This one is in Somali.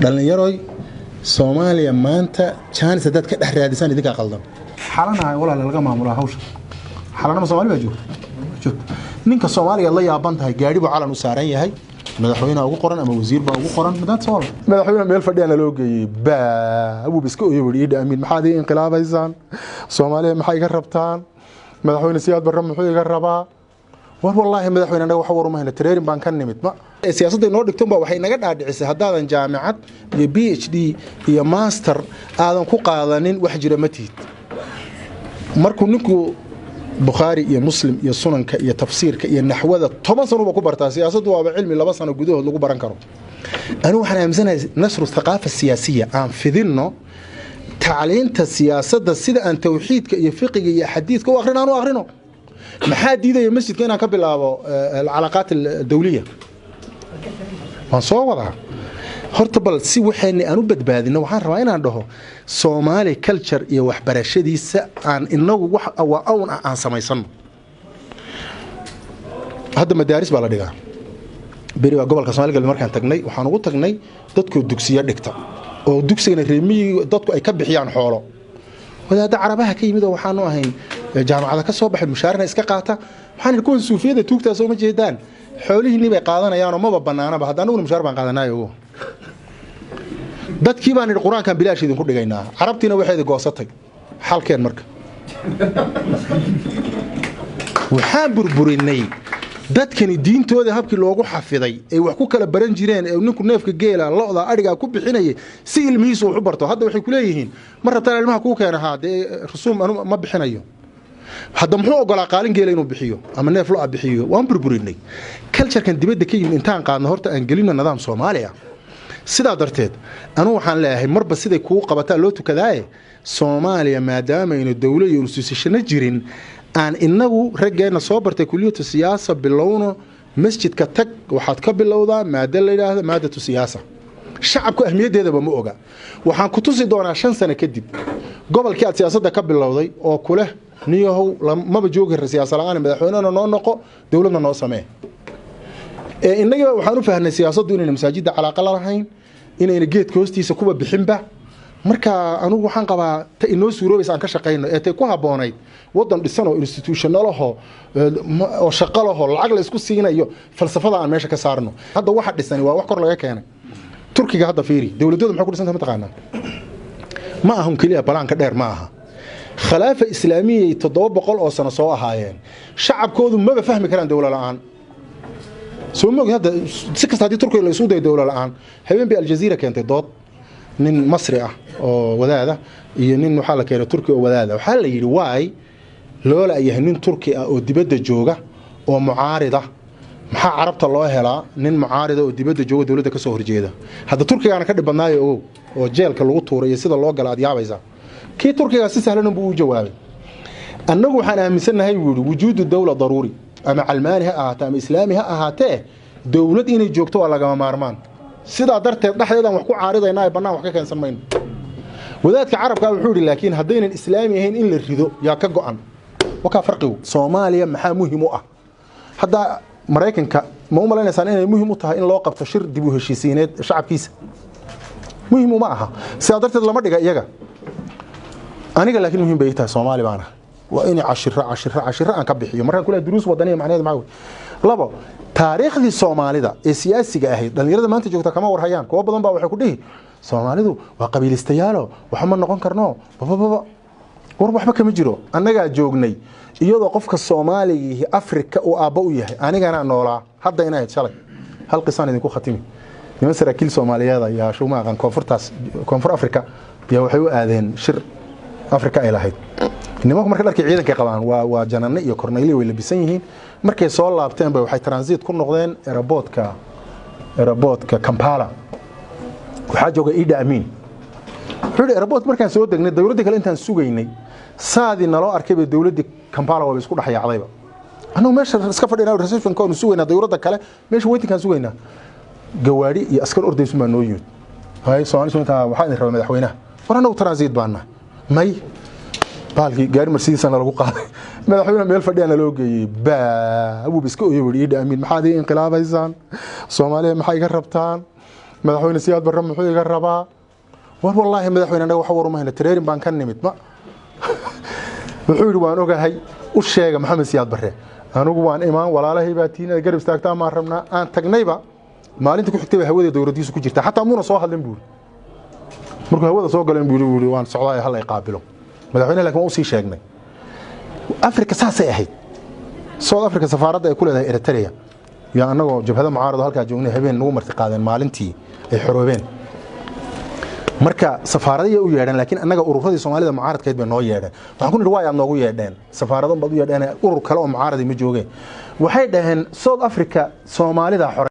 dhalinyaroy Soomaaliya maanta chance dad ka dhex raadisan idinka qaldan xalanahay walaal laga maamulaa hawsha xalana Soomaaliya joogto ninka Soomaaliya la yaaban tahay gaari buu calan u saaran yahay madaxweynaha ugu qoran ama wasiir baa ugu qoran madaxweynaha meel fadhiyana loo geeyay abuu biska oo yiri aamin maxaad inqilaabaysan Soomaaliya maxay ka rabtaan madaxweyne siyaad barram muxuu iga rabaa war wallahi madaxweynaha waxa warumahna tareerin baan ka nimid ma siyaasadda inoo dhigto baa waxay naga dhaadhicisay hadaadan jaamacad iyo PhD iyo master aadan ku qaadanin wax jira matid markuu ninku Bukhari iyo Muslim iyo sunanka iyo tafsiirka iyo naxwada 10 sano ku bartaa siyaasaddu waa cilmi 2 sano gudahood lagu baran karo anu waxaan aaminsanahay nasru thaqaafa siyaasiya aan fidinno tacliinta siyaasadda sida aan tawxiidka iyo fiqiga iyo xadiidka u akhrino maxaa diidaya masjidka inaan ka bilaabo alcalaaqaat dawliya waan soo wadaa horta bal si waxayna aan u badbaadino waxaan rabaa inaan dhaho Somali culture iyo waxbarashadiisa aan inagu wax aan samaysano hadda madaaris baa la dhigaa beriga gobolka Soomaaliga markaan tagnay waxaan ugu tagnay dadku dugsiyo dhigta oo dugsiga reemiyi dadku ay ka bixiyaan xoolo wadaada carabaha ka yimid oo waxaanu ahayn jaamacada ka soo baxay mushaarna iska qaata waxaan ku suufiyada tuugta soo ma jeedaan xoolihiin bay qaadanayaan oo ma banaanaba haddana uu mushaar baan qaadanayo dadkii baan quraankan bilaash idin ku dhigaynaa carabtiina waxay goosatay xalkeen marka waxaan burburinay dadkani diintooda habkii loogu xafiday ay wax ku kala baran jireen ee ninku neefka geela lo'da ariga ku bixinayay si ilmihiisu wax u barto hadda waxay ku leeyihiin mar rabtaan ilmaha ku keenaha rusuum ma bixinayo hadda muxuu ogolaa qaalin geela inuu bixiyo ama neef loo bixiyo waan burburinay culture-kan dibadda ka yimid intaan qaadno horta aan gelino nidaam Soomaaliya sida darteed anu waxaan leeyahay marba siday ku qabataa loo tukadaaye Soomaaliya maadaama inuu dawlad iyo institution jirin aan inagu raggeena soo bartay kulliyada siyaasad bilowno masjidka tag waxaad ka bilowdaa maada la yiraahdo maadatu siyaasa shacabku ahmiyadeeda ma oga waxaan ku tusi doonaa 5 sano kadib gobolkii aad siyaasadda ka bilowday oo kule niyahow maba joogi siyaasad la'aan madaxweynaha noo noqo dawladna noo samee inaga waxaan u fahnay siyaasaddu inay masaajidda calaaqa la lahayn inayna geedka hoostiisa kuba bixinba marka anugu waxaan qabaa ta inoo suuroobaysa aan ka shaqeyno ee tay ku haboonayd wadan dhisan oo institutional oo shaqo laho lacag la isku siinayo falsafada aan meesha ka saarno hadda waxa dhisan waa wax kor laga keenay Turkiga hadda fiiri dawladoodu maxay ku dhisan tahay mataqaanaa ma ahan kaliya balaanka dheer ma aha khilaafa islaamiyay 700 oo sano soo ahaayeen shacabkoodu ma fahmi karaan dawlad la'aan سومو هذا سكست هذه تركيا اللي يسود الدولة الآن هبين بالجزيرة كانت ضد من مصر وذا ينين حالة كانت تركيا وذا وحال يرواي لولا يهنين تركيا أو دبد الجوجة ومعارضة محا عربت الله هلا نين معارضة ودبد الجوجة دولة كسهر جيدة هذا تركيا أنا كده بناي أو وجيل كالوطور يصير الله قال عاد يعبيزا كي تركيا أساسا لنا بو جواب أنه حنا مثلنا هاي وجود الدولة ضروري ama calmaaniha ahaato ama islaamiha ahaatee dawlad inay joogto waa laga maarmaan sida darteed dhaxdeedan wax ku caaridaynaa ay banaan wax ka keensan mayno wadaadka carabka wuxuu yiri laakiin hadaynan islaami ahayn in la rido yaa ka go'an waka farqigu Soomaaliya maxaa muhiim u ah hadda Mareykanka ma u malaynaysan inay muhiim u tahay in loo qabto shir dib u heshiisiineed shacabkiisa muhiim ma aha sida darteed lama dhiga iyaga aniga laakiin muhiim bay tahay Soomaali baana وإني عشرة أن كبحيه مرة كلها دروس وطنية معناها معه لبا تاريخ ذي الصومالي ده السياسي جاهد لأن يرد ما أنت جوك كمان ورهيان كوا بدن بقى وحكوده صومالي ده وقبيل استياله وحمل نقون كرناه بابا وربح بك مجرو أنا جا جوجني يلا قفك الصومالي أفريقيا وأبويه أنا جانا نولا حتى هنا يتشالك هل قصاني ديكو ختمي مثلا كل صومالي هذا يا شو ما كان كونفر أفريقيا يا وحيو آذين شر أفريقيا إلى هيد إنما marka dharkii ciidanka qabaan waa jananne iyo korneyli way labisan yihiin markay soo laabteen bay waxay transit ku noqdeen airportka Kampala waxa jooga Idi Amin wuxuu airport markaan soo degnay dawladda kale intaan sugaynay saadi naloo arkay bay dawladda Kampala waa isku dhaxyaacdayba anuu meesha iska fadhinaa reception ka sugaynaa dawladda kale meesha waiting kan sugaynaa gawaari iyo askar ordaysu ma noo yimid hay Soomaaliya inta waxa ay rabaa madaxweynaha warana u transit baana may بالكي جاري مرسيدس أنا لقوا قاعد مدحونا ميل فدينا لوجي أبو بسكو يوري إيد أمين محادي انقلاب إنسان Soomaaliya maxay ka rabtaan madaxweyne Siyaad Barre muxuu iga rabaa war wallahi madaxweyne anaga waxa warumahayna tareerin baan ka nimid ma wuxuu yiri waan ogahay u sheega Maxamed Siyaad Barre anigu waan imaan walaalahay baa tiina garab istaagtaa ma rabnaa aan tagnayba maalintii ku xigtay hawada dawladdiisu ku jirta xataa muuna soo hadlin buur markuu hawada soo galeen buur waan socdaa hal ay qaabilo madaxweyne laakiin uu sii sheegnay Afrika saasay ahayd South Africa safaaradda ay ku leedahay Eritrea ya anagoo jabhada mucaarado halka joognay habeen nagu marti qaadeen maalintii ay xoroobeen marka safaaradda u yeedhan laakiin anaga ururadii Soomaalida mucaaradkeed bay noo yeedheen waxaan ku nidhi waa ay noogu yeedheen safaarado bad u yeedheen urur kale oo mucaaradi ma joogeen waxay dhaheen South Africa Soomaalida